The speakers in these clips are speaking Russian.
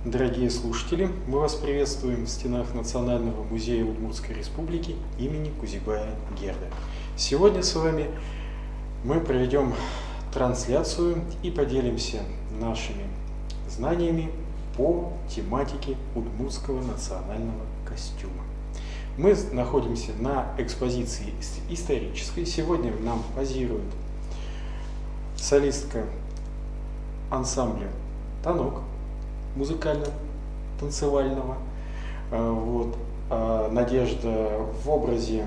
Дорогие слушатели, мы вас приветствуем в стенах Национального музея Удмуртской Республики имени Кузибая-Герда. Сегодня с вами мы проведем трансляцию и поделимся нашими знаниями по тематике удмуртского национального костюма. Мы находимся на экспозиции исторической. Сегодня нам позирует солистка ансамбля «Танок» музыкально-танцевального. Надежда в образе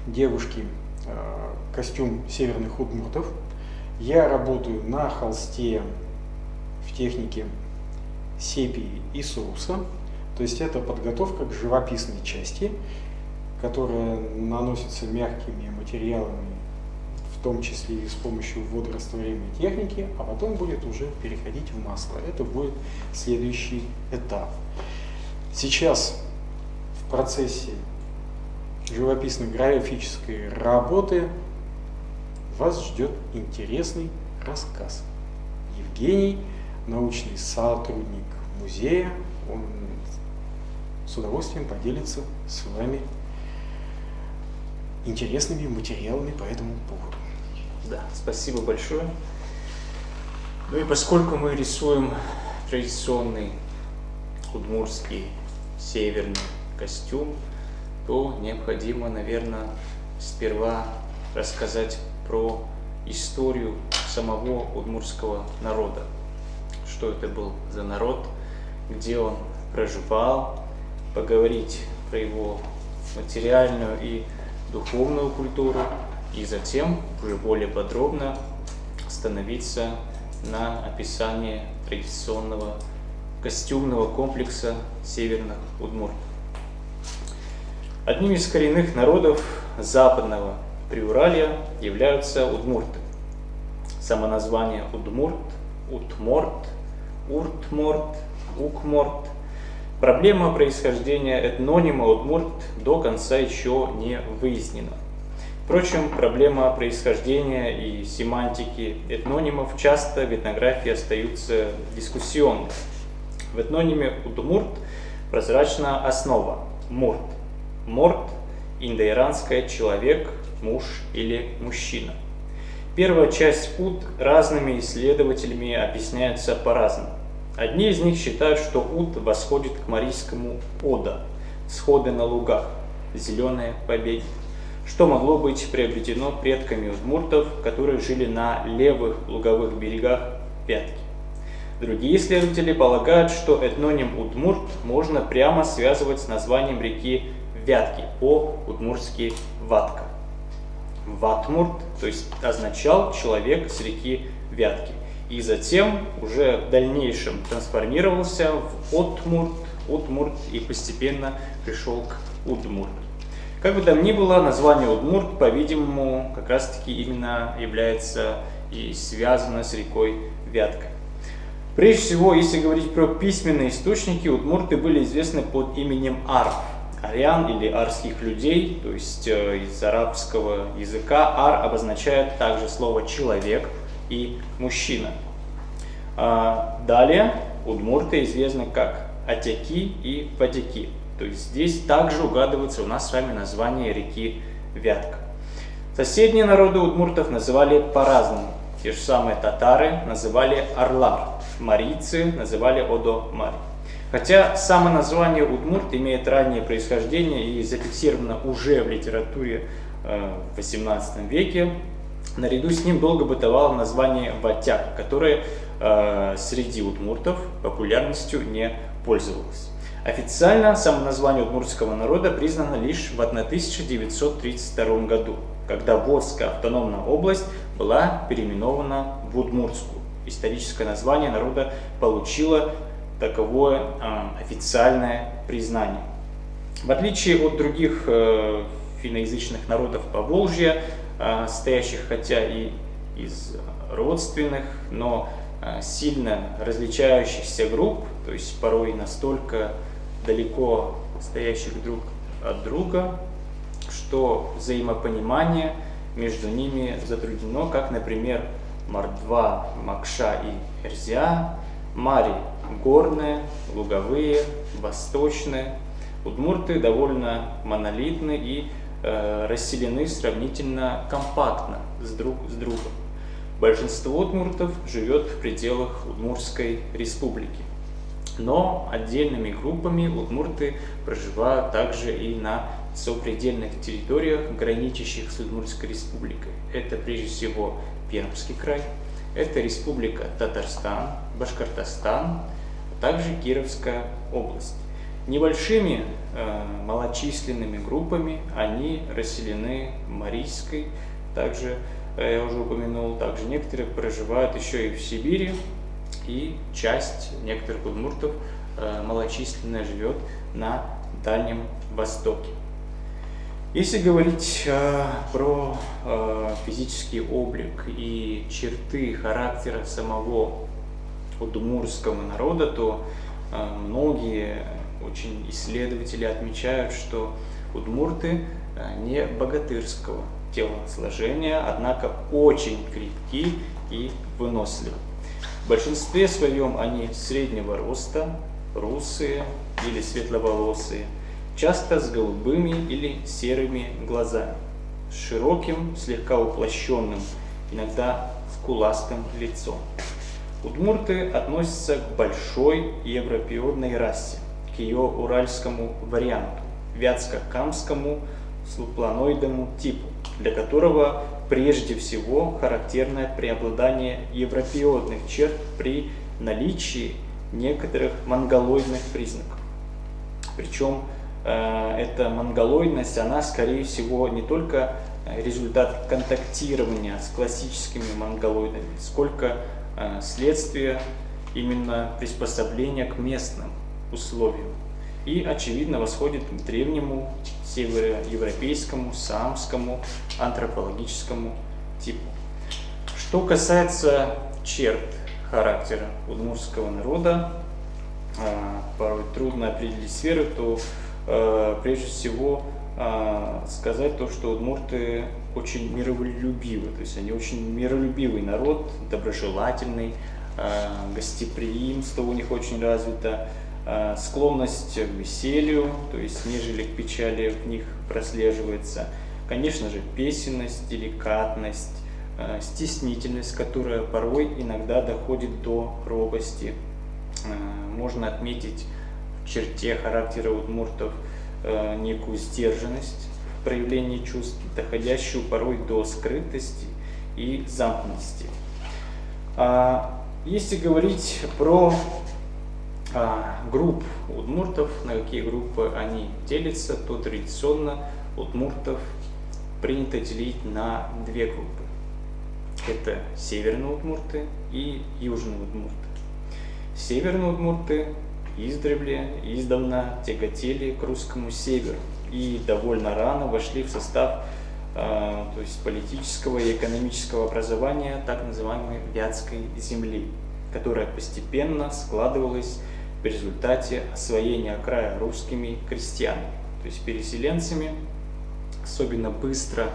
девушки, костюм северных удмуртов. Я работаю на холсте в технике сепии и соуса, то есть это подготовка к живописной части, которая наносится мягкими материалами, в том числе и с помощью водорастворимой техники, а потом будет уже переходить в масло. Это будет следующий этап. Сейчас в процессе живописно-графической работы вас ждет интересный рассказ. Евгений, научный сотрудник музея, он с удовольствием поделится с вами интересными материалами по этому поводу. Да, спасибо большое. Ну и поскольку мы рисуем традиционный удмуртский северный костюм, то необходимо, наверное, сперва рассказать про историю самого удмуртского народа. Что это был за народ, где он проживал, поговорить про его материальную и духовную культуру, и затем уже более подробно остановиться на описании традиционного костюмного комплекса северных удмуртов. Одним из коренных народов западного Приуралья являются удмурты. Само название удмурт, утморт, уртморт, укморт. Проблема происхождения этнонима удмурт до конца еще не выяснена. Впрочем, проблема происхождения и семантики этнонимов часто в этнографии остаются дискуссионными. В этнониме удмурт прозрачна основа мурт. Морт – индоиранское человек, муж или мужчина. Первая часть уд разными исследователями объясняется по-разному. Одни из них считают, что уд восходит к марийскому ода – сходы на лугах, зеленые побеги, что могло быть приобретено предками удмуртов, которые жили на левых луговых берегах Вятки. Другие исследователи полагают, что этноним удмурт можно прямо связывать с названием реки Вятки, по-удмуртски Ватка. Ватмурт, то есть означал человек с реки Вятки. И затем уже в дальнейшем трансформировался в отмурт, утмурт и постепенно пришел к удмурт. Как бы там ни было, название удмурт, по-видимому, как раз таки именно является и связано с рекой Вяткой. Прежде всего, если говорить про письменные источники, удмурты были известны под именем арв, арян или арских людей, то есть из арабского языка ар обозначает также слово человек и мужчина. Далее удмурты известны как атяки и падяки. То есть здесь также угадывается у нас с вами название реки Вятка. Соседние народы удмуртов называли по-разному. Те же самые татары называли Орлар, марийцы называли Одо-Мари. Хотя само название удмурт имеет раннее происхождение и зафиксировано уже в литературе в XVIII веке, наряду с ним долго бытовало название ватяк, которое среди удмуртов популярностью не пользовалось. Официально само название удмуртского народа признано лишь в 1932 году, когда Водская автономная область была переименована в Удмуртскую. Историческое название народа получило таковое официальное признание. В отличие от других финноязычных народов Поволжья, состоящих хотя и из родственных, но сильно различающихся групп, то есть порой настолько далеко стоящих друг от друга, что взаимопонимание между ними затруднено, как, например, Мордва, Макша и Эрзя, Мари, горные, луговые, восточные. Удмурты довольно монолитны и расселены сравнительно компактно друг с другом. Большинство удмуртов живет в пределах Удмуртской республики. Но отдельными группами удмурты проживают также и на сопредельных территориях, граничащих с Удмуртской республикой. Это прежде всего Пермский край, это Республика Татарстан, Башкортостан, а также Кировская область. Небольшими малочисленными группами они расселены в Марийской, также я уже упомянул, также некоторые проживают еще и в Сибири, и часть некоторых удмуртов малочисленная живет на Дальнем Востоке. Если говорить про физический облик и черты характера самого удмуртского народа, то многие очень исследователи отмечают, что удмурты не богатырского телосложения, однако очень крепки и выносливы. В большинстве своем они среднего роста, русые или светловолосые, часто с голубыми или серыми глазами, с широким, слегка уплощенным, иногда скуластым лицом. Удмурты относятся к большой европеоидной расе, к ее уральскому варианту, вятско-камскому слупланоидному типу, для которого прежде всего характерно преобладание европеоидных черт при наличии некоторых монголоидных признаков. Причем эта монголоидность, она скорее всего не только результат контактирования с классическими монголоидами, сколько следствие именно приспособления к местным условиям. И, очевидно, восходит к древнему североевропейскому, саамскому антропологическому типу. Что касается черт характера удмуртского народа, порой трудно определить сферы, то прежде всего сказать то, что удмурты очень миролюбивы, то есть они очень миролюбивый народ, доброжелательный, гостеприимство у них очень развито, склонность к веселью, то есть нежели к печали в них прослеживается. Конечно же, песенность, деликатность, стеснительность, которая порой иногда доходит до робости. Можно отметить в черте характера удмуртов некую сдержанность в проявлении чувств, доходящую порой до скрытости и замкнутости. Если говорить про групп удмуртов, на какие группы они делятся, то традиционно удмуртов принято делить на две группы. Это северные удмурты и южные удмурты. Северные удмурты издавна тяготели к русскому северу и довольно рано вошли в состав то есть политического и экономического образования так называемой Вятской земли, которая постепенно складывалась в результате освоения края русскими крестьянами, то есть переселенцами. Особенно быстро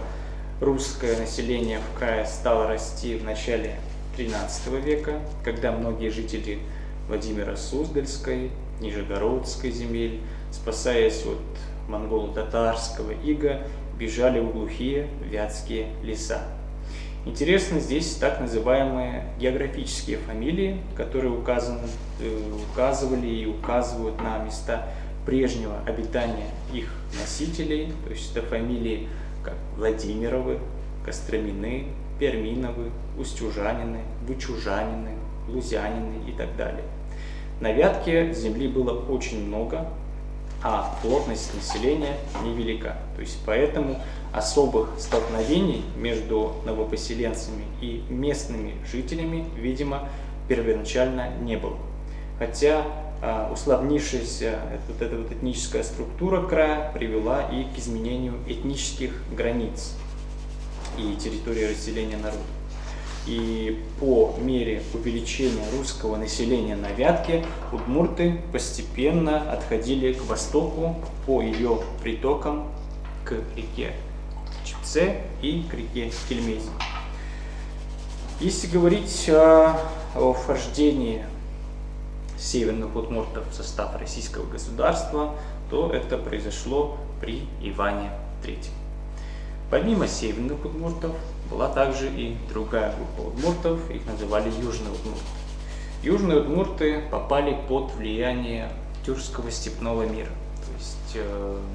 русское население в крае стало расти в начале XIII века, когда многие жители Владимира Суздальской, Нижегородской земель, спасаясь от монголо-татарского ига, бежали в глухие вятские леса. Интересно здесь так называемые географические фамилии, которые указывали и указывают на места прежнего обитания их носителей, то есть это фамилии как Владимировы, Костромины, Перминовы, Устюжанины, Вычужанины, Лузянины и так далее. На Вятке земли было очень много, а плотность населения невелика. То есть поэтому особых столкновений между новопоселенцами и местными жителями, видимо, первоначально не было. Хотя усложнившаяся эта этническая структура края привела и к изменению этнических границ и территории расселения народа. И по мере увеличения русского населения на Вятке удмурты постепенно отходили к востоку по ее притокам к реке Чепце и к реке Кельмези. Если говорить о вхождении северных удмуртов в состав российского государства, то это произошло при Иване III. Помимо северных удмуртов была также и другая группа удмуртов, их называли южные удмурты. Южные удмурты попали под влияние тюркского степного мира, то есть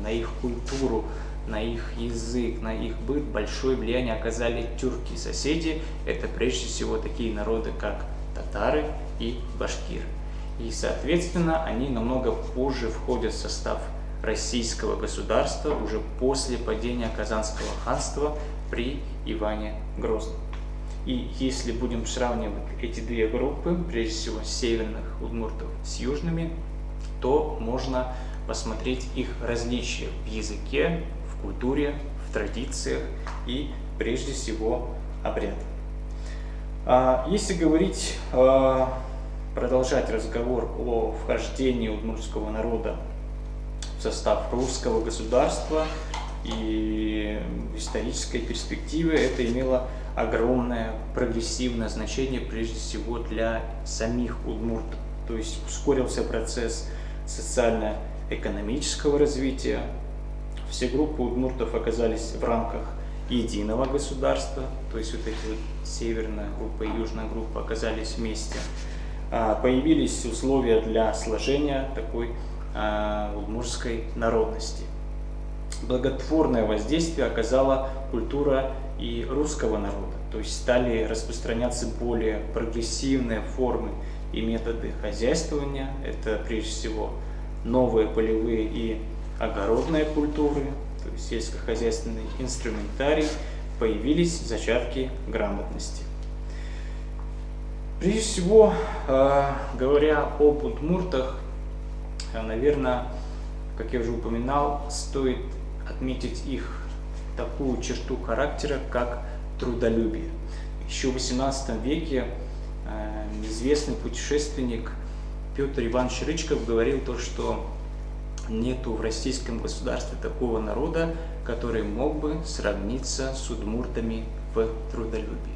на их культуру, на их язык, на их быт большое влияние оказали тюрки-соседи. Это прежде всего такие народы, как татары и башкиры. И, соответственно, они намного позже входят в состав российского государства, уже после падения Казанского ханства при Иване Грозном. И если будем сравнивать эти две группы, прежде всего северных удмуртов с южными, то можно посмотреть их различия в языке, в культуре, в традициях и прежде всего обрядах. Если говорить, продолжать разговор о вхождении удмуртского народа в состав русского государства, и в исторической перспективе это имело огромное прогрессивное значение прежде всего для самих удмуртов. То есть ускорился процесс социально-экономического развития. Все группы удмуртов оказались в рамках единого государства, то есть вот эти вот северная группа и южная группа оказались вместе. Появились условия для сложения такой удмуртской народности. Благотворное воздействие оказала культура и русского народа, то есть стали распространяться более прогрессивные формы и методы хозяйствования. Это прежде всего новые полевые и огородные культуры, то есть сельскохозяйственный инструментарий, появились зачатки грамотности. Прежде всего, говоря об удмуртах, наверное, как я уже упоминал, стоит отметить их такую черту характера, как трудолюбие. Еще в XVIII веке известный путешественник Петр Иванович Рычков говорил то, что нету в российском государстве такого народа, который мог бы сравниться с удмуртами в трудолюбии.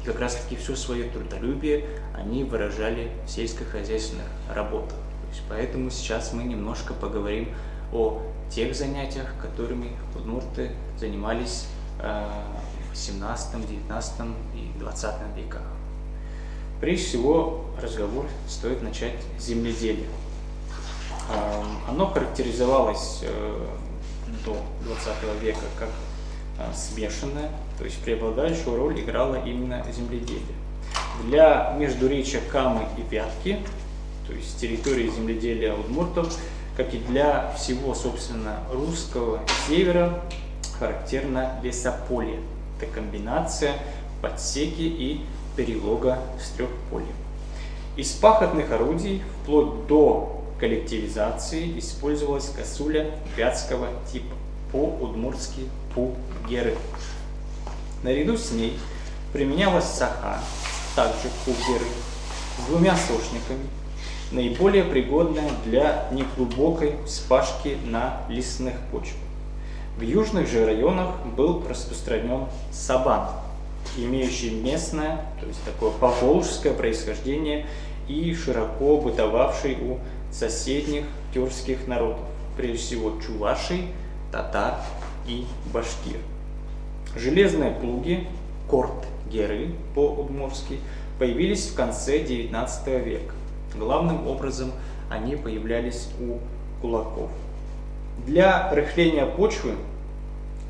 И как раз таки все свое трудолюбие они выражали в сельскохозяйственных работах. То есть, поэтому сейчас мы немножко поговорим о тех занятиях, которыми удмурты занимались в XVIII, XIX и XX веках. Прежде всего, разговор стоит начать с земледелия. Оно характеризовалось до XX века как смешанное, то есть преобладающую роль играло именно земледелие. Для междуречья Камы и Вятки, то есть территории земледелия удмуртов, как и для всего, собственно, русского севера, характерно лесополье. Это комбинация подсеки и перелога с трех полей. Из пахотных орудий вплоть до коллективизации использовалась косуля вятского типа, по-удмуртски пу-геры. Наряду с ней применялась саха, также пу-геры, с двумя сошниками, наиболее пригодная для неглубокой вспашки на лесных почвах. В южных же районах был распространен сабан, имеющий местное, то есть такое поволжское происхождение и широко бытовавший у соседних тюркских народов, прежде всего чувашей, татар и башкир. Железные плуги, корт-геры по-удмуртски, появились в конце XIX века. Главным образом они появлялись у кулаков. Для рыхления почвы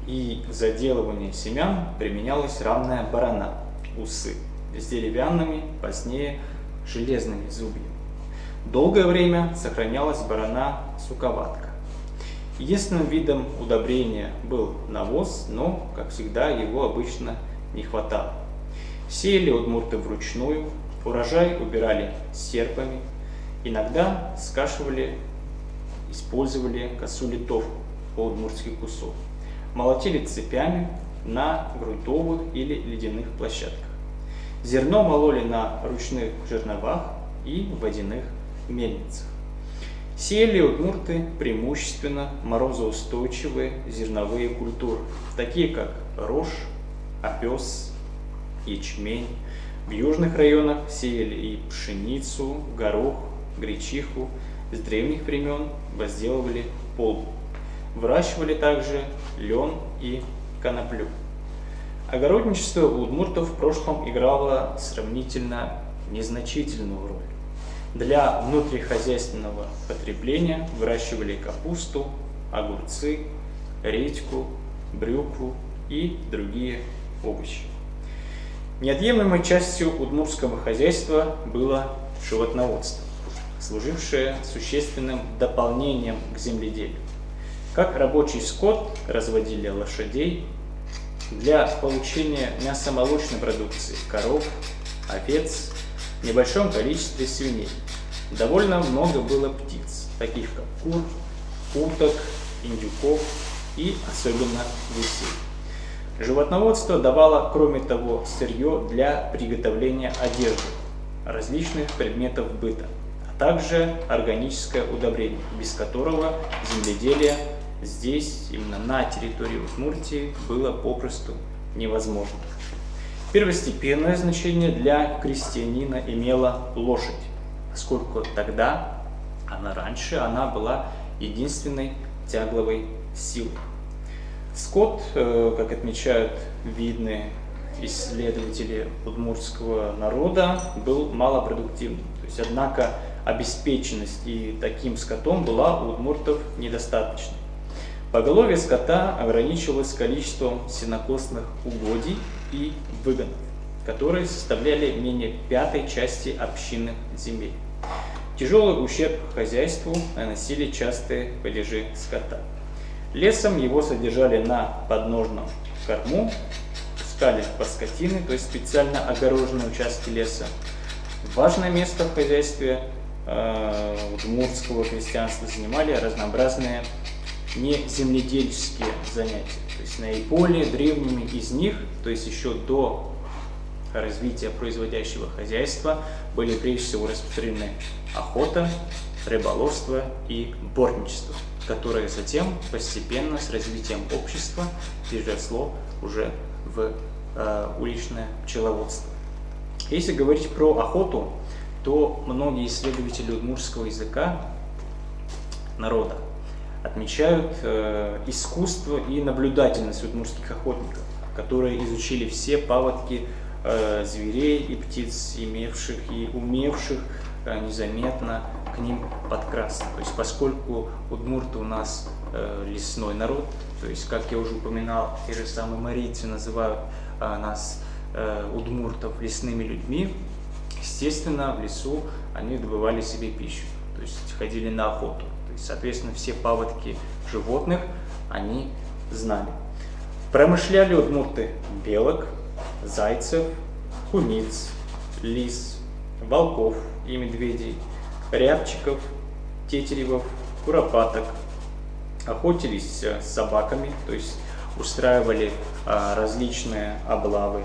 и заделывания семян применялась рамная барана, усы, с деревянными, позднее железными зубьями. Долгое время сохранялась барана суковатка. Единственным видом удобрения был навоз, но, как всегда, его обычно не хватало. Сеяли удмурты вручную, урожай убирали серпами, иногда скашивали, использовали косу-литовку, по-удмуртски кусок, молотили цепями на грунтовых или ледяных площадках. Зерно мололи на ручных жерновах и водяных мельницах. Сеяли удмурты преимущественно морозоустойчивые зерновые культуры, такие как рожь, овес, ячмень. В южных районах сеяли и пшеницу, горох, гречиху. С древних времен возделывали полбу. Выращивали также лен и коноплю. Огородничество у удмуртов в прошлом играло сравнительно незначительную роль. Для внутрихозяйственного потребления выращивали капусту, огурцы, редьку, брюкву и другие овощи. Неотъемлемой частью удмуртского хозяйства было животноводство, служившее существенным дополнением к земледелию. Как рабочий скот разводили лошадей для получения мясомолочной продукции коров, овец, в небольшом количестве свиней. Довольно много было птиц, таких как кур, уток, индюков и особенно гусей. Животноводство давало, кроме того, сырье для приготовления одежды, различных предметов быта, а также органическое удобрение, без которого земледелие здесь, именно на территории Удмуртии, было попросту невозможно. Первостепенное значение для крестьянина имела лошадь, поскольку тогда, раньше, она была единственной тягловой силой. Скот, как отмечают видные исследователи удмуртского народа, был малопродуктивным. То есть, однако обеспеченность и таким скотом была у удмуртов недостаточной. Поголовье скота ограничивалось количеством сенокосных угодий и выгонов, которые составляли менее 1/5 части общинных земель. Тяжелый ущерб хозяйству наносили частые падежи скота. Лесом его содержали на подножном корму, пускали под скотины, то есть специально огороженные участки леса. Важное место в хозяйстве удмуртского крестьянства занимали разнообразные неземледельческие занятия. То есть наиболее древними из них, то есть еще до развития производящего хозяйства, были прежде всего распространены охота, рыболовство и бортничество, которое затем постепенно с развитием общества переросло уже в уличное пчеловодство. Если говорить про охоту, то многие исследователи удмуртского языка народа отмечают искусство и наблюдательность удмуртских охотников, которые изучили все паводки зверей и птиц, имевших и умевших незаметно к ним подкрасться. То есть, поскольку удмурты у нас лесной народ, то есть, как я уже упоминал, те же самые марийцы называют нас, удмуртов, лесными людьми, естественно, в лесу они добывали себе пищу, то есть ходили на охоту. То есть, соответственно, все паводки животных они знали. Промышляли удмурты белок, зайцев, куниц, лис, волков и медведей, рябчиков, тетеревов, куропаток. Охотились с собаками, то есть устраивали различные облавы.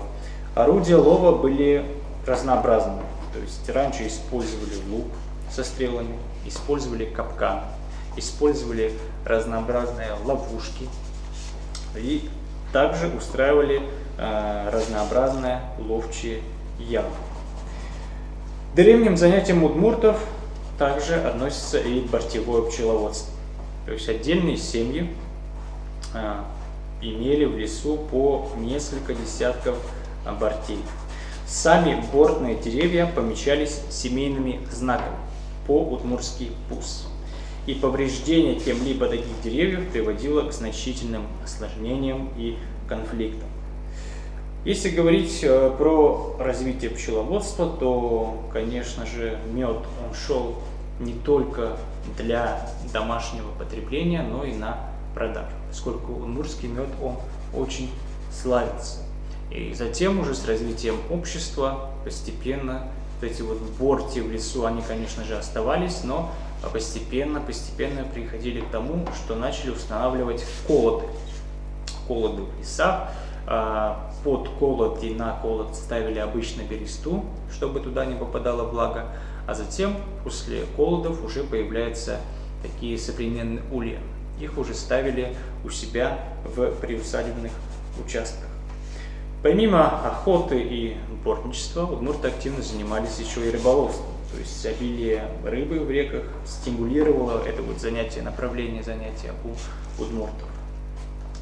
Орудия лова были разнообразными, то есть раньше использовали лук со стрелами, использовали капкан, использовали разнообразные ловушки и также устраивали разнообразные ловчие ямы. К древним занятиям удмуртов также относится и бортевое пчеловодство. То есть отдельные семьи имели в лесу по несколько десятков бортей. Сами бортные деревья помечались семейными знаками по-удмуртски пус. И повреждение кем-либо таких деревьев приводило к значительным осложнениям и конфликтам. Если говорить про развитие пчеловодства, то, конечно же, мед он шел не только для домашнего потребления, но и на продажу, поскольку удмуртский мед он очень славится. И затем уже с развитием общества постепенно вот эти вот борти в лесу, они, конечно же, оставались, но постепенно приходили к тому, что начали устанавливать колоды в лесах. Под колод и на колод ставили обычно бересту, чтобы туда не попадала влага, а затем после колодов уже появляются такие современные улья. Их уже ставили у себя в приусадебных участках. Помимо охоты и бортничества, удмурты активно занимались еще и рыболовством. то есть обилие рыбы в реках стимулировало это вот занятие, направление занятия у удмуртов.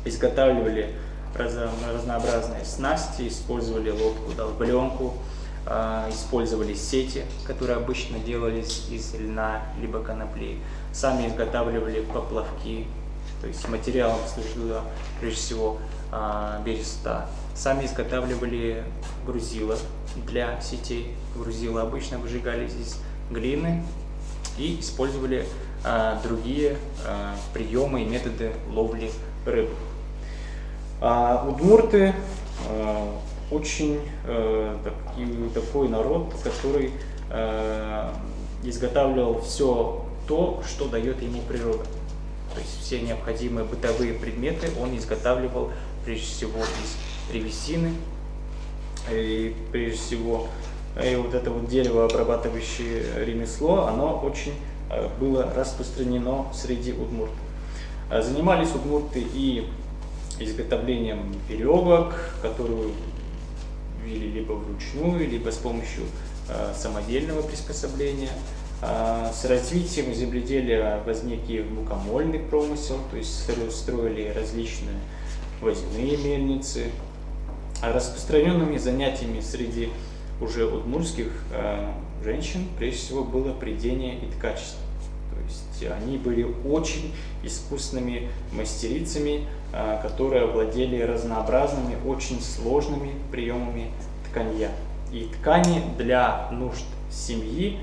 Изготавливали разнообразные снасти, использовали лодку, долбленку, использовали сети, которые обычно делались из льна либо конопли. Сами изготавливали поплавки, то есть материалом служила прежде всего береста. Сами изготавливали грузила для сетей. Грузила обычно выжигались из глины и использовали другие приемы и методы ловли рыбы. Удмурты очень такой народ, который изготавливал все то, что дает ему природа. То есть все необходимые бытовые предметы он изготавливал прежде всего из древесины. И прежде всего и вот это вот деревообрабатывающее ремесло, оно очень было распространено среди удмуртов. Занимались удмурты и изготовлением веревок, которую вили либо вручную, либо с помощью самодельного приспособления. С развитием земледелия возник и мукомольный промысел, то есть строили различные водяные мельницы. Распространенными занятиями среди уже удмуртских женщин прежде всего было прядение и ткачество. То есть они были очень искусными мастерицами, которые овладели разнообразными, очень сложными приемами тканья. И ткани для нужд семьи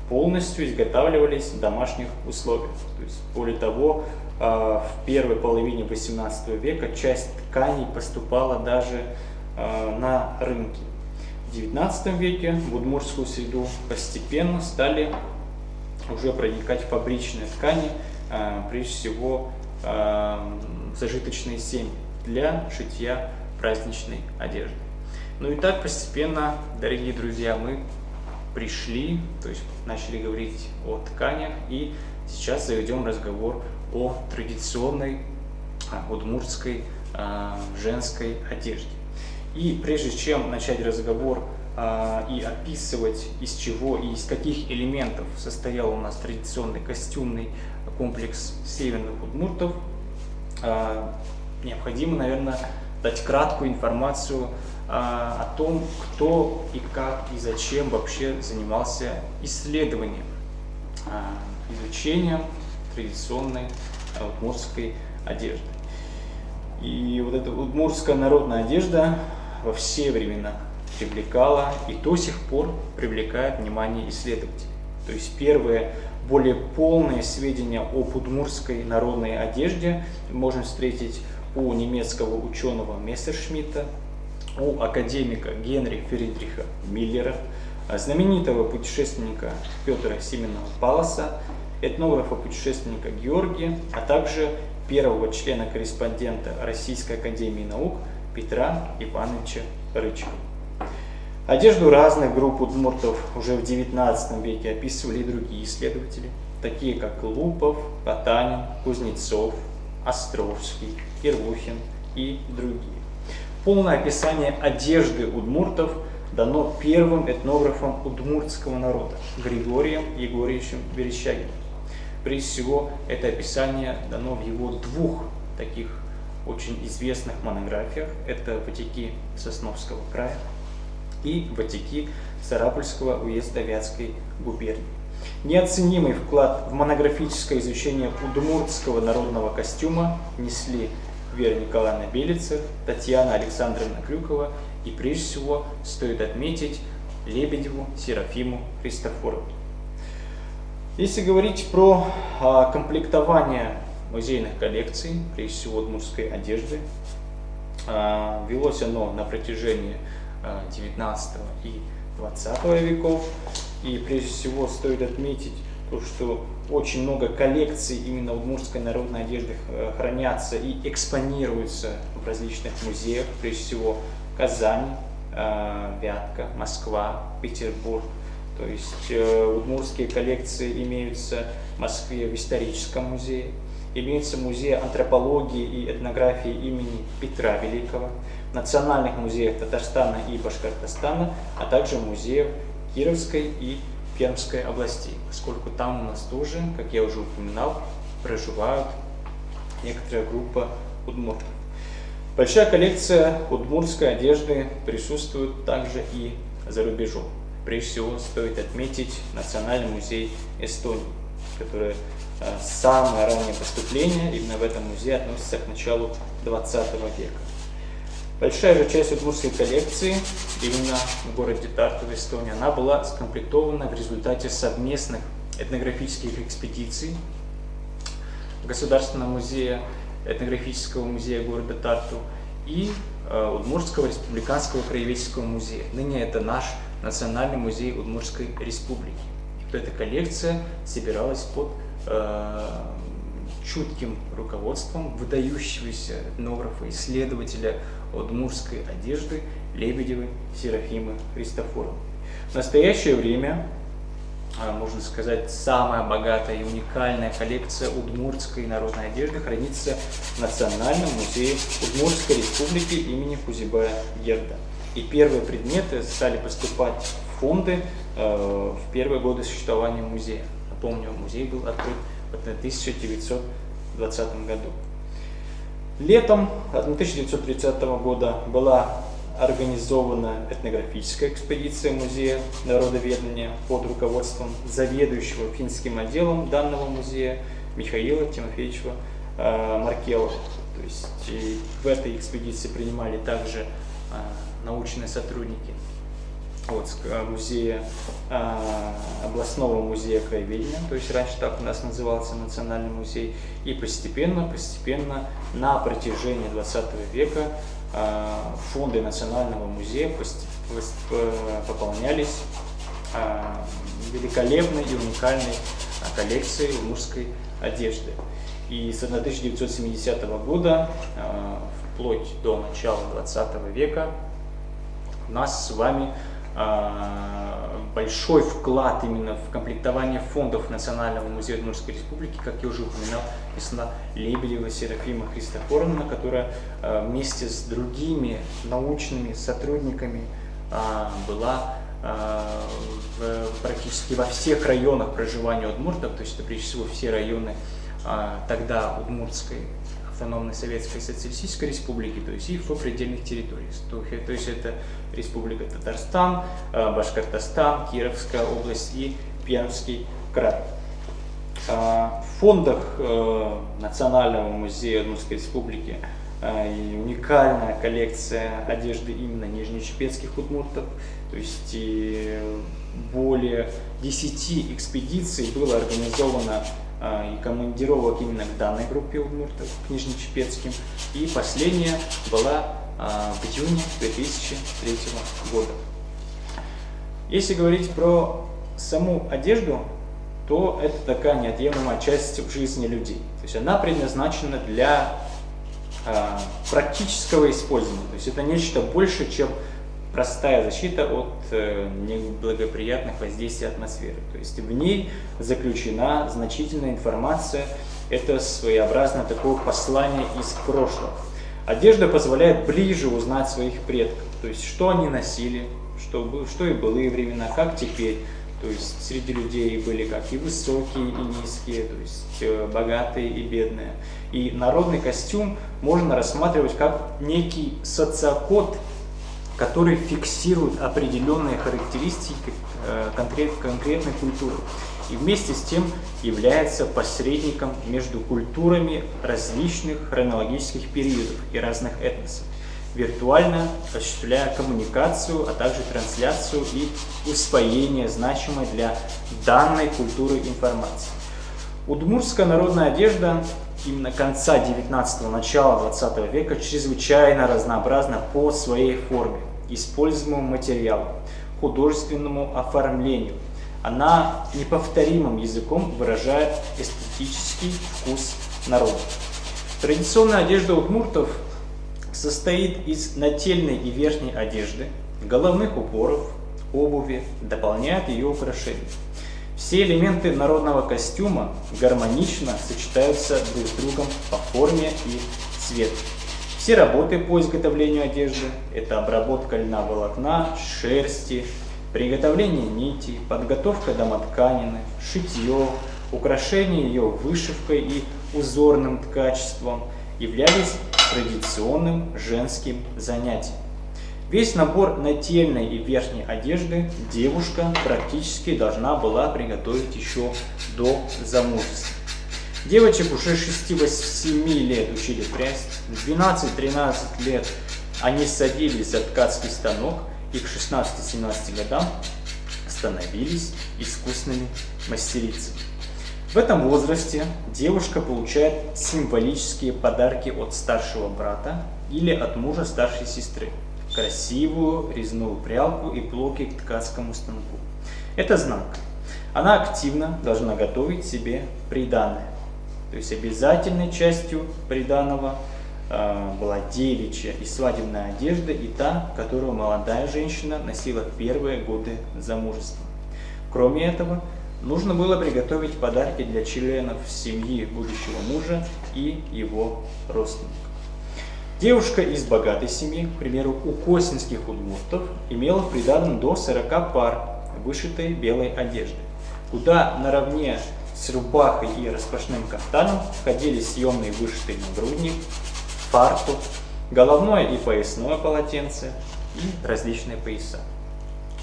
полностью изготавливались в домашних условиях. То есть, более того, в первой половине XVIII века часть тканей поступала даже на рынки. В XIX веке в удмуртскую среду постепенно стали уже проникать фабричные ткани, прежде всего зажиточные семьи для шитья праздничной одежды. Ну и так постепенно, дорогие друзья, мы пришли, то есть начали говорить о тканях, и сейчас заведем разговор о традиционной удмуртской женской одежде. И прежде чем начать разговор и описывать, из чего и из каких элементов состоял у нас традиционный костюмный комплекс северных удмуртов, необходимо, наверное, дать краткую информацию о том, кто и как и зачем вообще занимался исследованием, изучением традиционной удмуртской одежды. И вот эта удмуртская народная одежда во все времена привлекала и до сих пор привлекает внимание исследователей. То есть первые более полные сведения об удмуртской народной одежде можно встретить у немецкого ученого Мессершмитта, у академика Генри Фридриха Миллера, знаменитого путешественника Петра Семенова Палласа, этнографа-путешественника Георгия, а также первого члена-корреспондента Российской академии наук Петра Ивановича Рычкова. Одежду разных групп удмуртов уже в XIX веке описывали и другие исследователи, такие как Лупов, Потанин, Кузнецов, Островский, Кирлухин и другие. Полное описание одежды удмуртов дано первым этнографом удмуртского народа Григорием Егорьевичем Верещагиным. Прежде всего, это описание дано в его двух таких очень известных монографиях. Это «Ватики Сосновского края» и «Ватики Сарапульского уезда Вятской губернии». Неоценимый вклад в монографическое изучение удмуртского народного костюма несли Вера Николаевна Белицер, Татьяна Александровна Крюкова и, прежде всего, стоит отметить Лебедеву Серафиму Христофорову. Если говорить про комплектование музейных коллекций, прежде всего удмуртской одежды, велось оно на протяжении XIX и XX веков. И прежде всего стоит отметить то, что очень много коллекций именно удмуртской народной одежды хранятся и экспонируются в различных музеях, прежде всего Казань, Вятка, Москва, Петербург. То есть удмуртские коллекции имеются в Москве в историческом музее, имеется музей антропологии и этнографии имени Петра Великого, в национальных музеях Татарстана и Башкортостана, а также музеев Кировской и Пермской областей, поскольку там у нас тоже, как я уже упоминал, проживают некоторая группа удмуртов. Большая коллекция удмуртской одежды присутствует также и за рубежом. Прежде всего стоит отметить Национальный музей Эстонии, который самое раннее поступление именно в этом музее относится к началу 20 века. Большая же часть удмуртской коллекции именно в городе Тарту в Эстонии, она была скомплектована в результате совместных этнографических экспедиций Государственного музея, этнографического музея города Тарту и Удмуртского республиканского краеведческого музея. Ныне это наш Национальный музей Удмуртской республики. И эта коллекция собиралась под чутким руководством выдающегося этнографа, исследователя удмуртской одежды Лебедевой Серафимы Христофоровны. В настоящее время, можно сказать, самая богатая и уникальная коллекция удмуртской народной одежды хранится в Национальном музее Удмуртской республики имени Кузибая-Герда. И первые предметы стали поступать в фонды в первые годы существования музея. Напомню, музей был открыт в 1920 году. Летом 1930 года была организована этнографическая экспедиция Музея народоведения под руководством заведующего финским отделом данного музея Михаила Тимофеевича Маркелова. То есть в этой экспедиции принимали также научные сотрудники музея, областного музея краеведения, то есть раньше так у нас назывался Национальный музей, и постепенно на протяжении 20 века фонды Национального музея пополнялись великолепной и уникальной коллекцией удмуртской одежды. И с 1970 года вплоть до начала 20 века у нас с вами большой вклад именно в комплектование фондов Национального музея Удмуртской республики, как я уже упоминал, Лебедева Серафима Христофоровна, которая вместе с другими научными сотрудниками была практически во всех районах проживания удмуртов, то есть это прежде всего все районы тогда Удмуртской автономной Советской Социалистической Республики, то есть и в сопредельных территориях. То есть это Республика Татарстан, Башкортостан, Кировская область и Пермский край. В фондах Национального музея Удмуртской республики уникальная коллекция одежды именно нижнечепецких удмуртов, то есть более 10 экспедиций было организовано и командировок именно к данной группе удмуртов, к нижнечепецким, и последняя была в июне 2003 года. Если говорить про саму одежду, то это такая неотъемлемая часть жизни людей. То есть она предназначена для практического использования. То есть это нечто больше, чем простая защита от неблагоприятных воздействий атмосферы. То есть в ней заключена значительная информация. Это своеобразное такое послание из прошлого. Одежда позволяет ближе узнать своих предков. То есть что они носили, что и былые времена, как теперь. То есть среди людей были как и высокие, и низкие, то есть богатые и бедные. И народный костюм можно рассматривать как некий социокод, который фиксирует определенные характеристики конкретной культуры. И вместе с тем является посредником между культурами различных хронологических периодов и разных этносов, виртуально осуществляя коммуникацию, а также трансляцию и усвоение значимой для данной культуры информации. Удмуртская народная одежда именно конца 19-го, начала 20 века чрезвычайно разнообразна по своей форме, используемому материалу, художественному оформлению. Она неповторимым языком выражает эстетический вкус народа. Традиционная одежда удмуртов состоит из нательной и верхней одежды, головных уборов, обуви, дополняют ее украшения. Все элементы народного костюма гармонично сочетаются друг с другом по форме и цвету. Все работы по изготовлению одежды – это обработка льна, волокна, шерсти, Приготовление нити, подготовка домотканины, шитье, украшение ее вышивкой и узорным ткачеством являлись традиционным женским занятием. Весь набор нательной и верхней одежды девушка практически должна была приготовить еще до замужества. Девочек уже 6-7 лет учили прясть, в 12-13 лет они садились за ткацкий станок и к 16-17 годам становились искусными мастерицами. В этом возрасте девушка получает символические подарки от старшего брата или от мужа старшей сестры. Красивую резную прялку и плоки к ткацкому станку. Это знак. Она активно должна готовить себе приданое. То есть обязательной частью приданого была девичья и свадебная одежда и та, которую молодая женщина носила в первые годы замужества. Кроме этого, нужно было приготовить подарки для членов семьи будущего мужа и его родственников. Девушка из богатой семьи, к примеру, у косинских удмуртов, имела в приданом до 40 пар вышитой белой одежды, куда наравне с рубахой и распашным кафтаном входили съемный вышитый нагрудник, фартук, головное и поясное полотенце и различные пояса.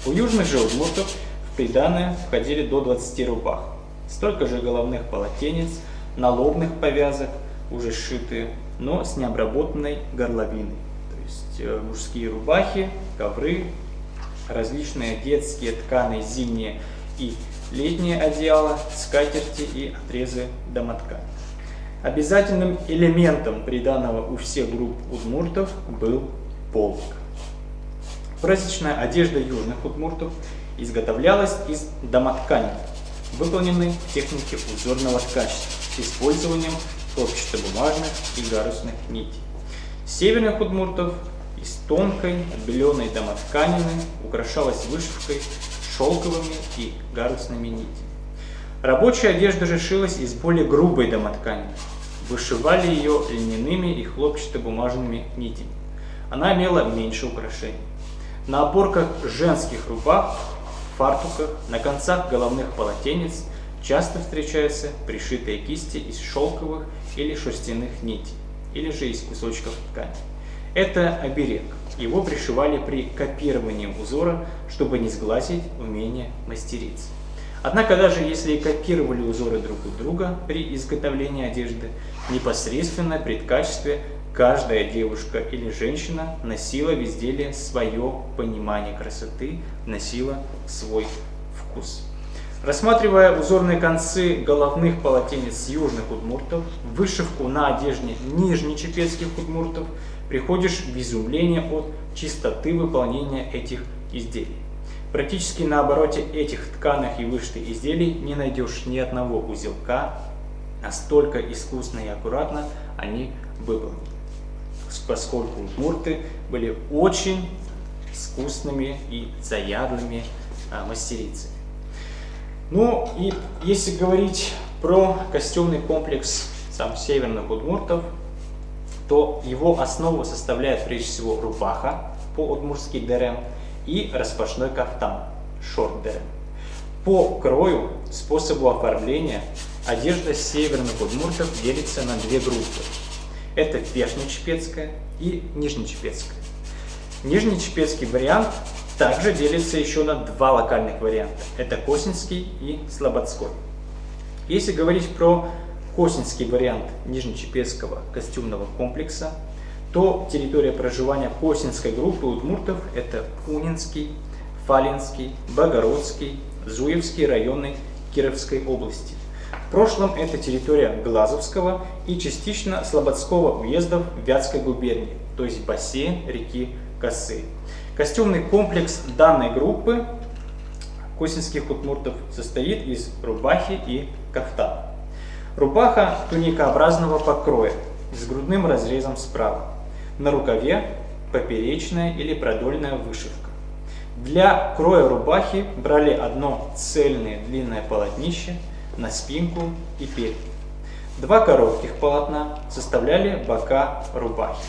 У южных же удмуртов в приданое входили до 20 рубах, столько же головных полотенец, налобных повязок, уже сшитые, но с необработанной горловиной. То есть мужские рубахи, ковры, различные детские тканые зимние и летние одеяла, скатерти и отрезы домоткани. Обязательным элементом приданого у всех групп удмуртов был полог. Праздничная одежда южных удмуртов изготовлялась из домоткани, выполненной в технике узорного ткачества с использованием хлопчатобумажных и гарусных нитей. Северных удмуртов из тонкой отбеленной домотканины украшалась вышивкой шелковыми и гарусными нитями. Рабочая одежда же шилась из более грубой домоткани. Вышивали ее льняными и хлопчатобумажными нитями. Она имела меньше украшений. На опорках женских рубах, фартуках, на концах головных полотенец часто встречаются пришитые кисти из шелковых или шерстяных нитей, или же из кусочков ткани. Это оберег. Его пришивали при копировании узора, чтобы не сглазить умение мастерицы. Однако даже если и копировали узоры друг у друга при изготовлении одежды, непосредственно при ткачестве каждая девушка или женщина носила в изделии свое понимание красоты, носила свой вкус. Рассматривая узорные концы головных полотенец южных удмуртов, вышивку на одежде нижнечепецких удмуртов, приходишь в изумление от чистоты выполнения этих изделий. Практически на обороте этих тканых и вышитых изделий не найдешь ни одного узелка, настолько искусно и аккуратно они выполнены, поскольку удмурты были очень искусными и заядлыми мастерицами. Ну и если говорить про костюмный комплекс северных удмуртов, то его основу составляет прежде всего рубаха по-удмуртски дерем и распашной кафтан шорт дерем. По крою, способу оформления одежда северных удмуртов делится на две группы. Это верхнечепецкая и нижнечепецкая. Нижнечепецкий вариант также делится еще на два локальных варианта. Это косинский и слободской. Если говорить про косинский вариант нижнечепецкого костюмного комплекса, то территория проживания косинской группы удмуртов – это Унинский, Фалинский, Богородский, Зуевский районы Кировской области. В прошлом это территория Глазовского и частично Слободского уездов Вятской губернии, то есть бассейн реки Косы. Костюмный комплекс данной группы косинских удмуртов состоит из рубахи и кафтана. Рубаха туникообразного покроя с грудным разрезом справа. На рукаве поперечная или продольная вышивка. Для кроя рубахи брали одно цельное длинное полотнище на спинку и перед. Два коротких полотна составляли бока рубахи.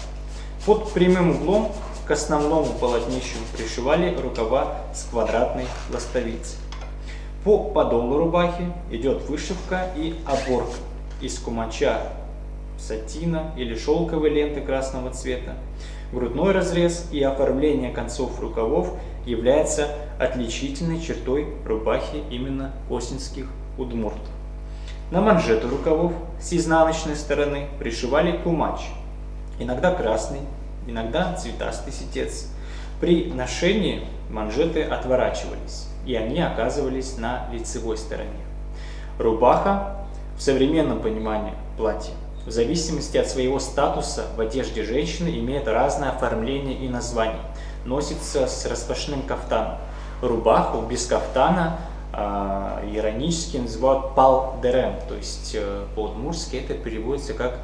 Под прямым углом к к основному полотнищу пришивали рукава с квадратной ластовицей. По подолу рубахи идет вышивка и оборка из кумача, сатина или шелковой ленты красного цвета. Грудной разрез и оформление концов рукавов является отличительной чертой рубахи именно косинских удмуртов. На манжету рукавов с изнаночной стороны пришивали кумач, иногда красный, иногда цветастый ситец. При ношении манжеты отворачивались, и они оказывались на лицевой стороне. Рубаха в современном понимании платья в зависимости от своего статуса в одежде женщины имеет разное оформление и название. Носится с распашным кафтаном. Рубаху без кафтана иронически называют пал-дерем, то есть по-удмуртски это переводится как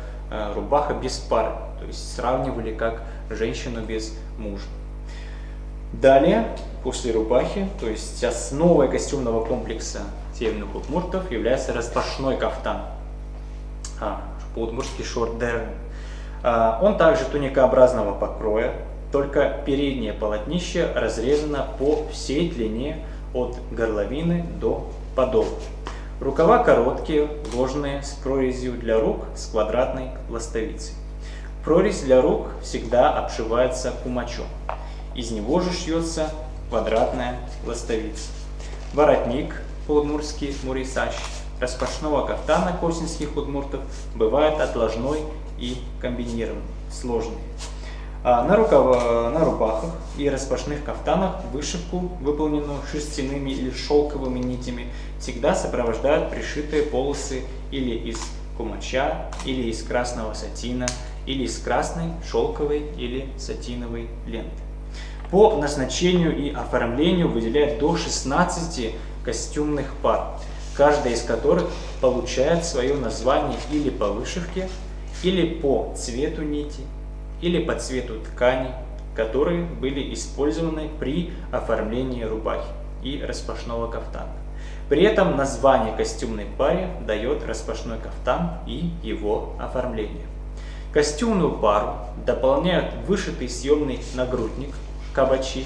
рубаха без пары, то есть сравнивали как женщину без мужа. Далее, после рубахи, то есть основой костюмного комплекса северных удмуртов является распашной кафтан, по-удмуртски шорт-дерем. Он также туникообразного покроя, только переднее полотнище разрезано по всей длине от горловины до подола. Рукава короткие, ложные, с прорезью для рук с квадратной ластовицей. Прорезь для рук всегда обшивается кумачом. Из него же шьется квадратная ластовица. Воротник, по-удмуртски мурисащ, распашного кафтана косинских удмуртов бывает отложной и комбинированный, сложный. На рубахах и распашных кафтанах вышивку, выполненную шерстяными или шелковыми нитями, всегда сопровождают пришитые полосы или из кумача, или из красного сатина, или из красной шелковой или сатиновой ленты. По назначению и оформлению выделяют до 16 костюмных пар, каждая из которых получает свое название или по вышивке, или по цвету нити, или по цвету ткани, которые были использованы при оформлении рубахи и распашного кафтана. При этом название костюмной паре дает распашной кафтан и его оформление. Костюмную пару дополняют вышитый съемный нагрудник, кабачи,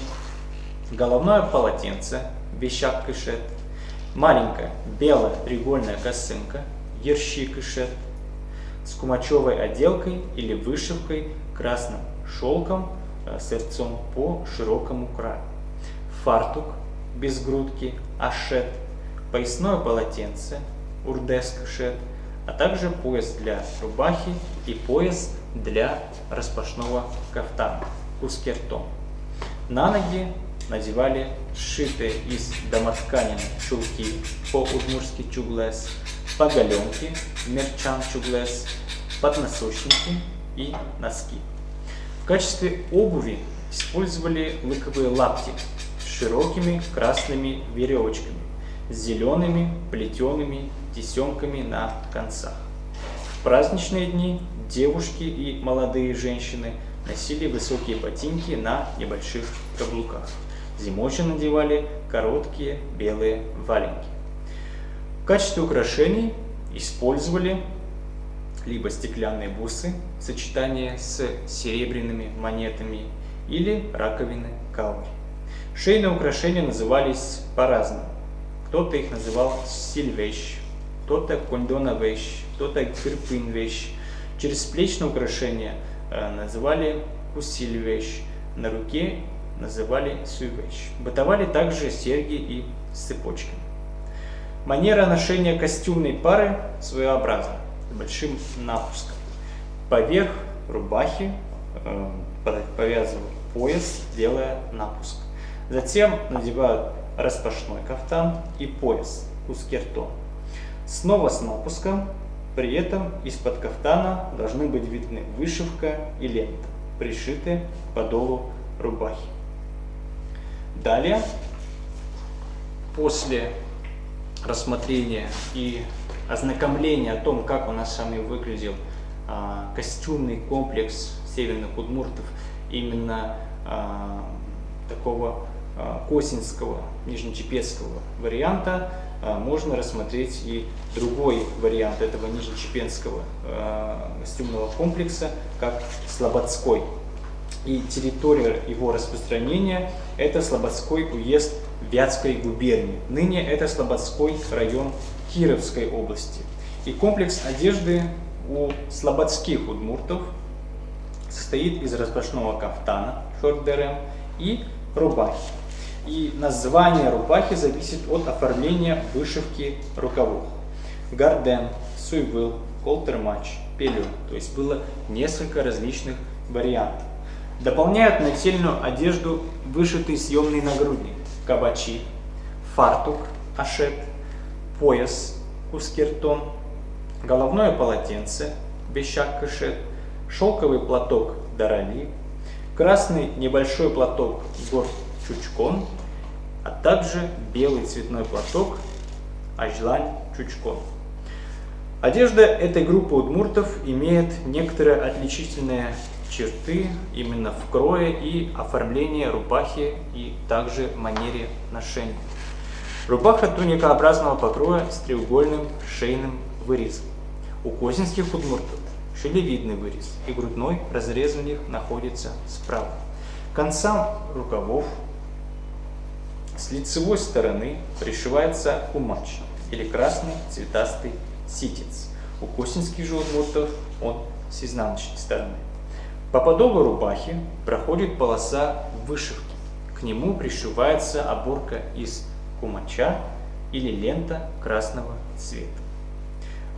головное полотенце, вещак-кышет, маленькая белая треугольная косынка, ерщи-кышет, с кумачевой отделкой или вышивкой красным шелком сырцом по широкому краю, фартук без грудки, ашет, поясное полотенце, урдес-кышет, а также пояс для рубахи и пояс для распашного кафтана, кускертон. На ноги надевали сшитые из домотканины чулки, по-удмуртски чуглес, поголенки, мерчан чуглес, подносочники и носки. В качестве обуви использовали лыковые лапти с широкими красными веревочками, с зелеными плетеными тесемками на концах. В праздничные дни девушки и молодые женщины носили высокие ботинки на небольших каблуках. Зимой же надевали короткие белые валенки. В качестве украшений использовали либо стеклянные бусы в сочетании с серебряными монетами или раковины каури. Шейные украшения назывались по-разному. Кто-то их называл сильвещ, кто-то кондоновещ, кто-то кирпинвещ. Через плечные украшения называли кусильвещ, на руке называли суйвещ. Бытовали также серьги и цепочки. Манера ношения костюмной пары своеобразна, с большим напуском. Поверх рубахи повязывают пояс, делая напуск. Затем надевают распашной кафтан и пояс, кускертон. Снова с напуском, при этом из-под кафтана должны быть видны вышивка и лента, пришитые к подолу рубахи. Далее, после рассмотрения и ознакомления о том, как у нас с вами выглядел костюмный комплекс северных удмуртов, именно такого косинского, нижнечепецкого варианта, можно рассмотреть и другой вариант этого нижнечепенского костюмного комплекса, как слободской И территория его распространения – это Слободской уезд Вятской губернии. Ныне это Слободской район Кировской области. И комплекс одежды у слободских удмуртов состоит из распашного кафтана, шорт-дерем, и рубахи. И название рубахи зависит от оформления вышивки рукавов. Гарден, суйвыл, колтермач, пелю. То есть было несколько различных вариантов. Дополняют нательную одежду вышитый съемный нагрудник, кабачи, фартук, ашет, пояс, кускертон, головное полотенце, бещак-кашет, шелковый платок дарали, красный небольшой платок гор-чучкон, а также белый цветной платок ажлань-чучкон. Одежда этой группы удмуртов имеет некоторые отличительные черты именно в крое и оформлении рубахи и также манере ношения. Рубаха туникообразного покроя с треугольным шейным вырезом. У косинских удмуртов шилевидный вырез и грудной разрез у них находится справа. К концам рукавов с лицевой стороны пришивается кумач или красный цветастый ситец. У косинских же удмуртов он с изнаночной стороны. По подолу рубахи проходит полоса вышивки. К нему пришивается оборка из кумача или лента красного цвета.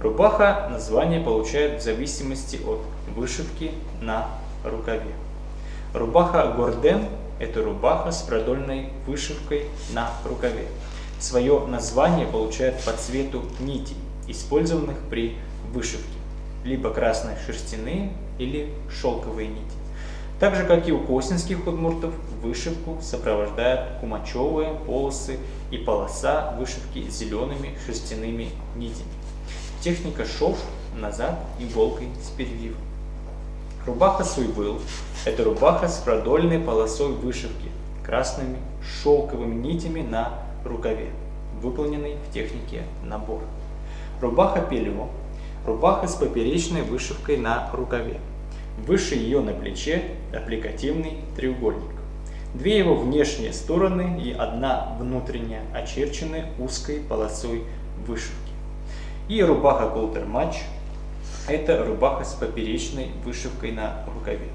Рубаха название получает в зависимости от вышивки на рукаве. Рубаха горден – это рубаха с продольной вышивкой на рукаве. Свое название получает по цвету нитей, использованных при вышивке, либо красно-шерстяные или шелковые нити. Так же, как и у косинских удмуртов, вышивку сопровождают кумачевые полосы и полоса вышивки зелеными шерстяными нитями. Техника шов назад иголкой с переливом. Рубаха суйвыл – это рубаха с продольной полосой вышивки, красными шелковыми нитями на рукаве, выполненной в технике набор. Рубаха пелю – рубаха с поперечной вышивкой на рукаве. Выше ее на плече аппликативный треугольник. Две его внешние стороны и одна внутренняя очерчены узкой полосой вышивки. И рубаха колтермач – это рубаха с поперечной вышивкой на рукаве.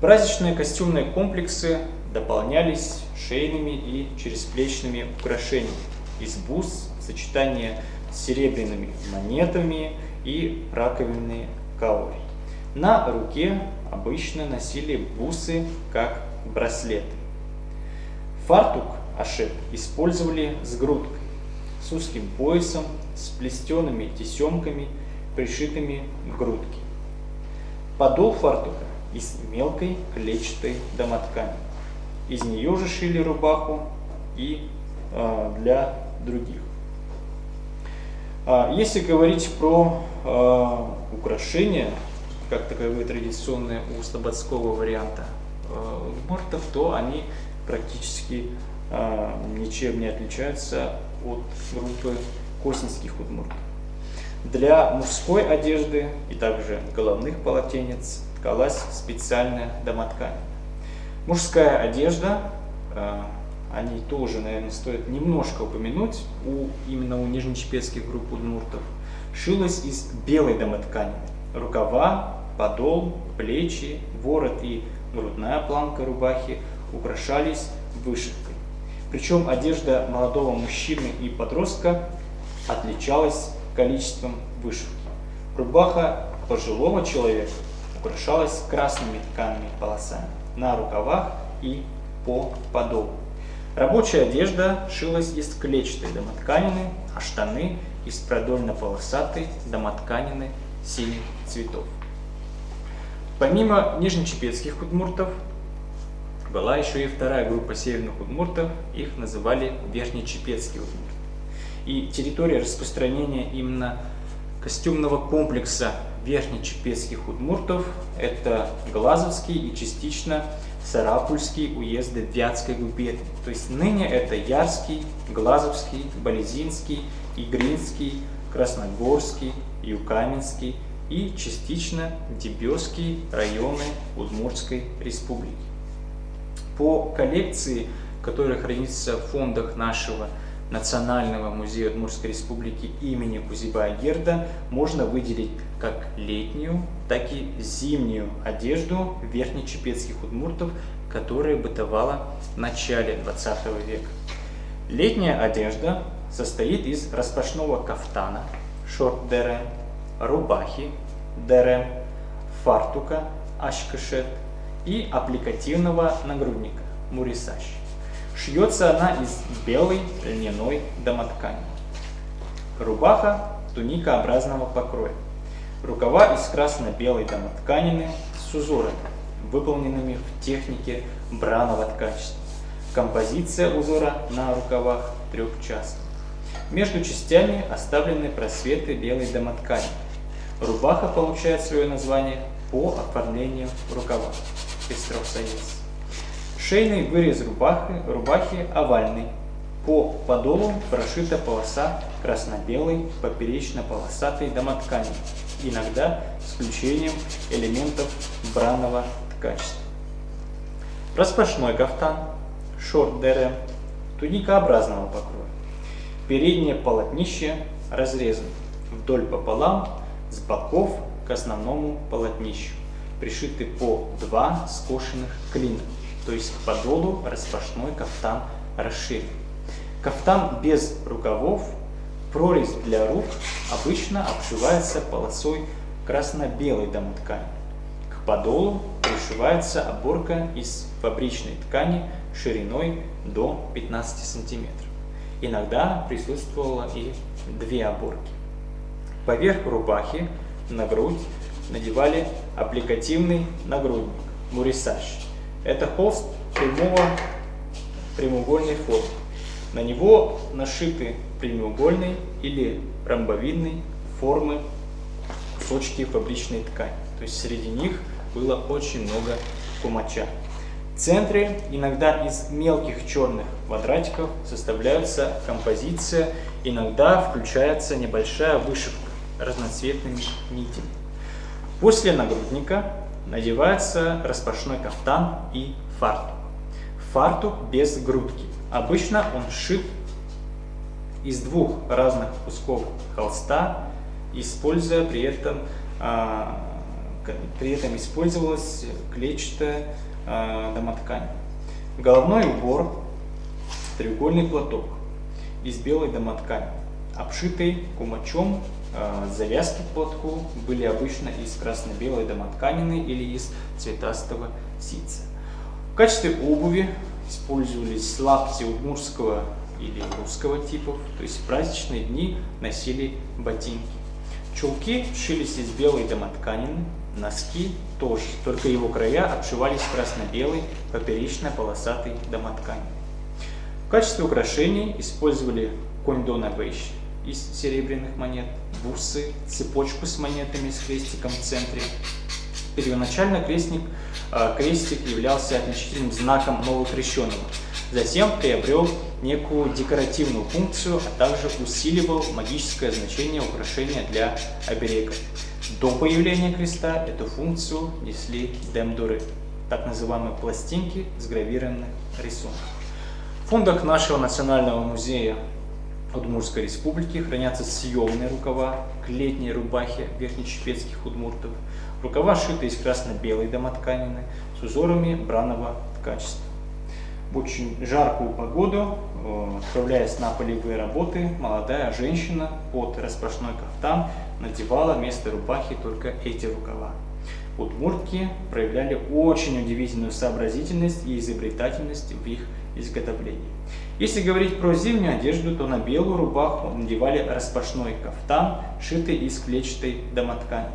Праздничные костюмные комплексы дополнялись шейными и чересплечными украшениями из бус в сочетании с серебряными монетами и раковинные каури. На руке обычно носили бусы как браслеты. Фартук ашет использовали с грудкой, с узким поясом, с плетеными тесемками, пришитыми к грудке. Подол фартука из мелкой клетчатой домоткани. Из нее же шили рубаху и для других. Если говорить про украшения, как таковые традиционные у слободского варианта удмуртов, то они практически ничем не отличаются от группы косинских удмуртов. Для мужской одежды и также головных полотенец ткалась специальная домоткань. Мужская одежда, о ней тоже, наверное, стоит немножко упомянуть, именно у нижнечепецких групп удмуртов, шилась из белой домоткани. Рукава, подол, плечи, ворот и грудная планка рубахи украшались вышивкой. Причем одежда молодого мужчины и подростка отличалась количеством вышивки. Рубаха пожилого человека украшалась красными тканными полосами на рукавах и по подолу. Рабочая одежда шилась из клетчатой домотканины, а штаны из продольно-полосатой домотканины синих цветов. Помимо нижнечепецких удмуртов, была еще и вторая группа северных удмуртов, их называли верхнечепецкие удмурты. И территория распространения именно костюмного комплекса верхнечепецких удмуртов – это Глазовский и частично Сарапульский уезды Вятской губернии. То есть ныне это Ярский, Глазовский, Болезинский, Игринский, Красногорский, Юкаменский и частично Дебёцкие районы Удмуртской республики. По коллекции, которая хранится в фондах нашего Национального музея Удмуртской республики имени Кузибая-Герда, можно выделить как летнюю, так и зимнюю одежду верхнечепецких удмуртов, которая бытовала в начале 20 века. Летняя одежда состоит из распашного кафтана, шорт-дере, рубахи, дере, фартука, ашкашет и аппликативного нагрудника, мурисаш. Шьется она из белой льняной домоткани. Рубаха туникообразного покроя. Рукава из красно-белой домотканины с узорами, выполненными в технике браного ткачества. Композиция узора на рукавах трехчастная. Между частями оставлены просветы белой домоткани. Рубаха получает свое название по оформлению рукава из трех соец. Шейный вырез рубахи овальный. По подолу прошита полоса красно-белой поперечно-полосатой домоткани, иногда с включением элементов браного ткачества. Распашной кафтан, шорт-дере, туникообразного покроя. Переднее полотнище разрезано вдоль пополам с боков к основному полотнищу, пришиты по 2 скошенных клина, то есть к подолу распашной кафтан расширен. Кафтан без рукавов, прорезь для рук обычно обшивается полосой красно-белой домоткани. К подолу пришивается оборка из фабричной ткани шириной до 15 см. Иногда присутствовало и 2 оборки. Поверх рубахи на грудь надевали аппликативный нагрудник, мурисаш. Это холст прямоугольной формы. На него нашиты прямоугольной или ромбовидной формы кусочки фабричной ткани. То есть среди них было очень много кумача. В центре, иногда из мелких черных квадратиков, составляется композиция, иногда включается небольшая вышивка разноцветными нитями. После нагрудника надевается распашной кафтан и фартук. Фартук без грудки. Обычно он сшит из 2 разных кусков холста, используя при этом использовалась клетчатая домоткань. Головной убор – треугольный платок из белой домоткани, обшитый кумачом. Завязки к платку были обычно из красно-белой домотканины или из цветастого ситца. В качестве обуви использовались лапти удмуртского или русского типов, то есть в праздничные дни носили ботинки. Чулки шились из белой домотканины, носки тоже, только его края обшивались красно-белой поперечно-полосатой домотканью. В качестве украшений использовали кондона вещь из серебряных монет, бусы, цепочку с монетами с крестиком в центре. Первоначально крестик являлся отличительным знаком новокрещенного. Затем приобрел некую декоративную функцию, а также усиливал магическое значение украшения для оберега. До появления креста эту функцию несли демдуры, так называемые пластинки с гравированных рисунков. В фондах нашего Национального музея Удмуртской республики хранятся съемные рукава к летней рубахе верхнечепецких удмуртов. Рукава шиты из красно-белой домотканины с узорами браного ткачества. В очень жаркую погоду, отправляясь на полевые работы, молодая женщина под распашной кафтан надевала вместо рубахи только эти рукава. Удмуртки проявляли очень удивительную сообразительность и изобретательность в их изготовлении. Если говорить про зимнюю одежду, то на белую рубаху надевали распашной кафтан, шитый из клетчатой домоткани.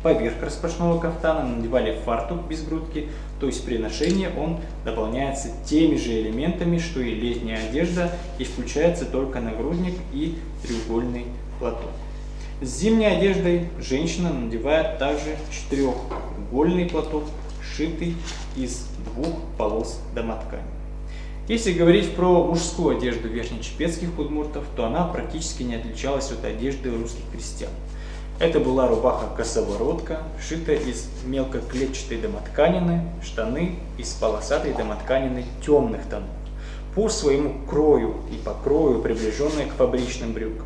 Поверх распашного кафтана надевали фартук без грудки, то есть при ношении он дополняется теми же элементами, что и летняя одежда, и включается только нагрудник и треугольный платок. С зимней одеждой женщина надевает также 4-угольный платок, сшитый из 2 полос домоткани. Если говорить про мужскую одежду верхнечепецких удмуртов, то она практически не отличалась от одежды русских крестьян. Это была рубаха-косоворотка, сшитая из мелкоклетчатой домотканины, штаны из полосатой домотканины темных тонов, по своему крою и покрою приближенная к фабричным брюкам.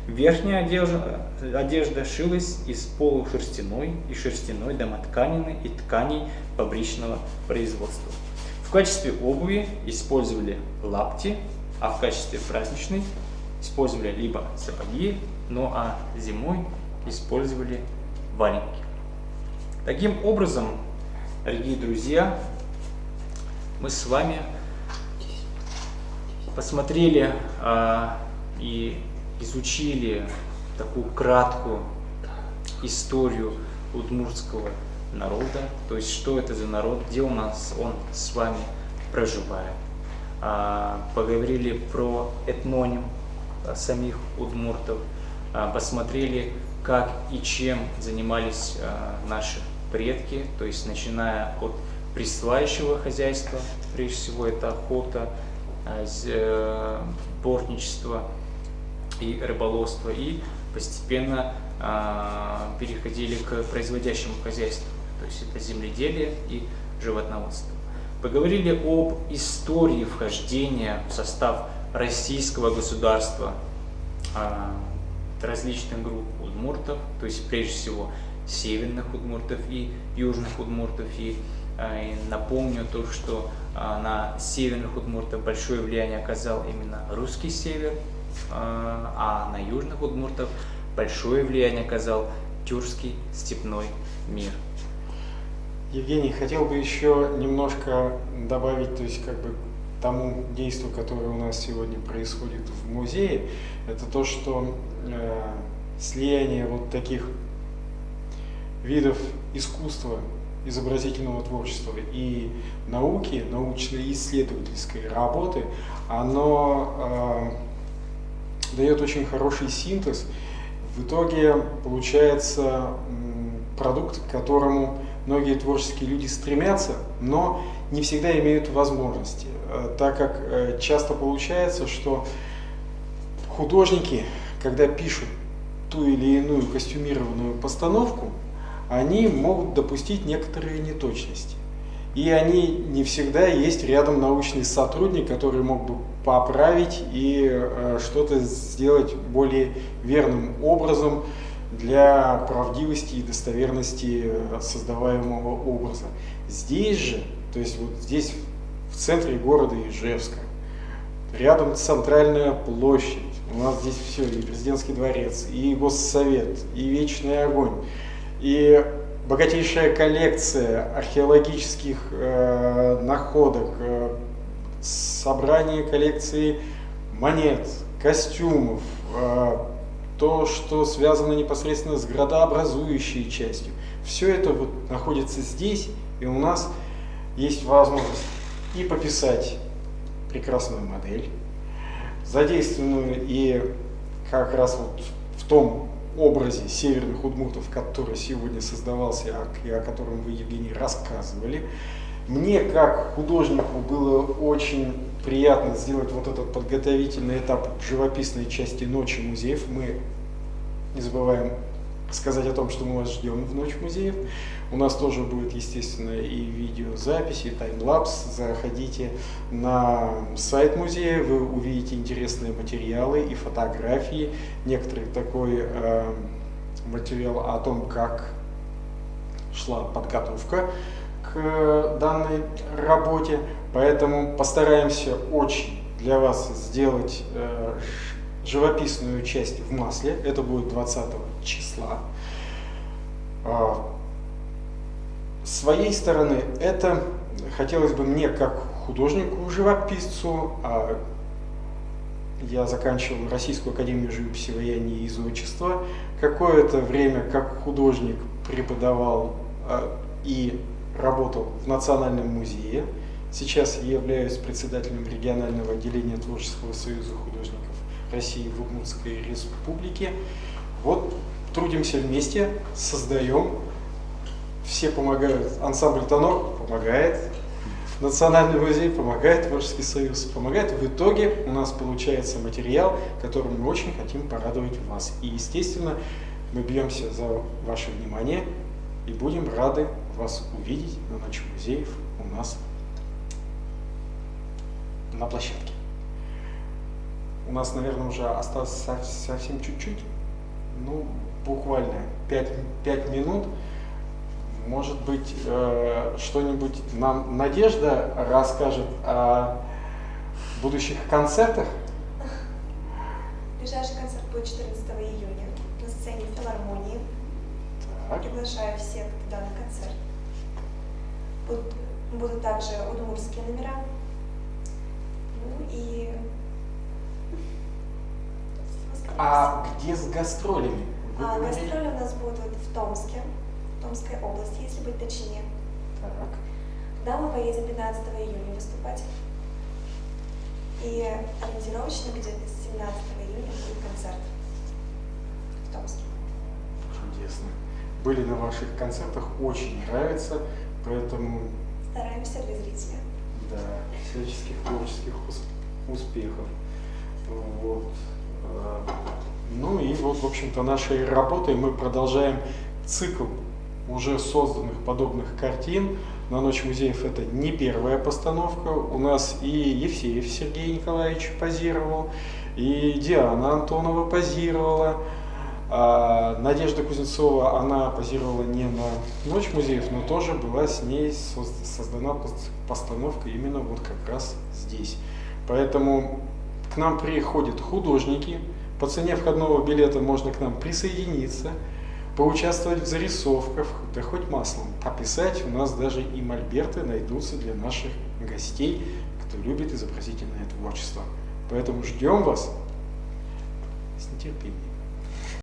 Верхняя одежда шилась из полушерстяной и шерстяной домотканины и тканей фабричного производства. В качестве обуви использовали лапти, а в качестве праздничной использовали либо сапоги, ну а зимой использовали валенки. Таким образом, дорогие друзья, мы с вами посмотрели и изучили такую краткую историю удмуртского народа, то есть что это за народ, где у нас он с вами проживает. Поговорили про этноним самих удмуртов, посмотрели, как и чем занимались наши предки, то есть начиная от присваивающего хозяйства, прежде всего это охота, бортничество и рыболовство, и постепенно переходили к производящему хозяйству, то есть это земледелие и животноводство. Поговорили об истории вхождения в состав российского государства различных групп удмуртов, то есть прежде всего северных удмуртов и южных удмуртов. И напомню то, что на северных удмуртов большое влияние оказал именно русский север, а на южных удмуртов большое влияние оказал тюркский степной мир. Евгений, хотел бы еще немножко добавить, то есть как бы тому действию, которое у нас сегодня происходит в музее, это то, что слияние вот таких видов искусства, изобразительного творчества и науки, научно-исследовательской работы, оно дает очень хороший синтез. В итоге получается продукт, к которому многие творческие люди стремятся, но не всегда имеют возможности, так как часто получается, что художники, когда пишут ту или иную костюмированную постановку, они могут допустить некоторые неточности. И они не всегда есть рядом научный сотрудник, который мог бы поправить и что-то сделать более верным образом для правдивости и достоверности создаваемого образа. Здесь же, то есть вот здесь в центре города Ижевска, рядом центральная площадь, у нас здесь все, и президентский дворец, и госсовет, и вечный огонь, и богатейшая коллекция археологических находок, собрание коллекции монет, костюмов, то, что связано непосредственно с градообразующей частью. Все это вот находится здесь, и у нас есть возможность и пописать прекрасную модель, задействованную и как раз вот в том образе северных удмуртов, который сегодня создавался и о котором вы, Евгений, рассказывали. Мне, как художнику, было очень приятно сделать вот этот подготовительный этап живописной части Ночи музеев. Мы не забываем сказать о том, что мы вас ждем в Ночь музеев. У нас тоже будет, естественно, и видеозапись, и таймлапс. Заходите на сайт музея, вы увидите интересные материалы и фотографии. Некоторый такой материал о том, как шла подготовка к данной работе. Поэтому постараемся очень для вас сделать живописную часть в масле. Это будет 20 числа. С своей стороны, это хотелось бы мне, как художнику-живописцу, я заканчивал Российскую академию живописи, ваяния и зодчества, какое-то время как художник преподавал и работал в Национальном музее. Сейчас я являюсь председателем регионального отделения Творческого союза художников России в Удмуртской республике. Вот трудимся вместе, создаем, все помогают, ансамбль «Тонор» помогает, Национальный музей помогает, Творческий союз помогает. В итоге у нас получается материал, которым мы очень хотим порадовать вас. И, естественно, Мы бьемся за ваше внимание и будем рады вас увидеть на Ночи музеев у нас на площадке. У нас, наверное, уже осталось совсем чуть-чуть, ну, буквально 5 минут. Может быть, что-нибудь нам Надежда расскажет о будущих концертах? Ближайший концерт будет 14 июня на сцене филармонии. Так. Приглашаю всех туда на концерт. Будут также удмуртские номера. Ну и... А где с гастролями? Вы говорили? Гастроли у нас будут в Томске, в Томской области, если быть точнее. Так. Туда мы поедем 15 июня выступать. И ориентировочно где-то с 17 июня будет концерт в Томске. Чудесно. Были на ваших концертах, очень нравится, поэтому Стараемся для зрителя. да, всяческих творческих успехов. Вот. Ну и вот, в общем-то, нашей работой мы продолжаем цикл уже созданных подобных картин. На Ночь музеев это не первая постановка. У нас и Евсеев Сергей Николаевич позировал, и Диана Антонова позировала. А Надежда Кузнецова, она позировала не на Ночь музеев, но тоже была с ней создана постановка именно вот как раз здесь. Поэтому к нам приходят художники, по цене входного билета можно к нам присоединиться, поучаствовать в зарисовках, да хоть маслом. А писать у нас даже и мольберты найдутся для наших гостей, кто любит изобразительное творчество. Поэтому ждем вас с нетерпением.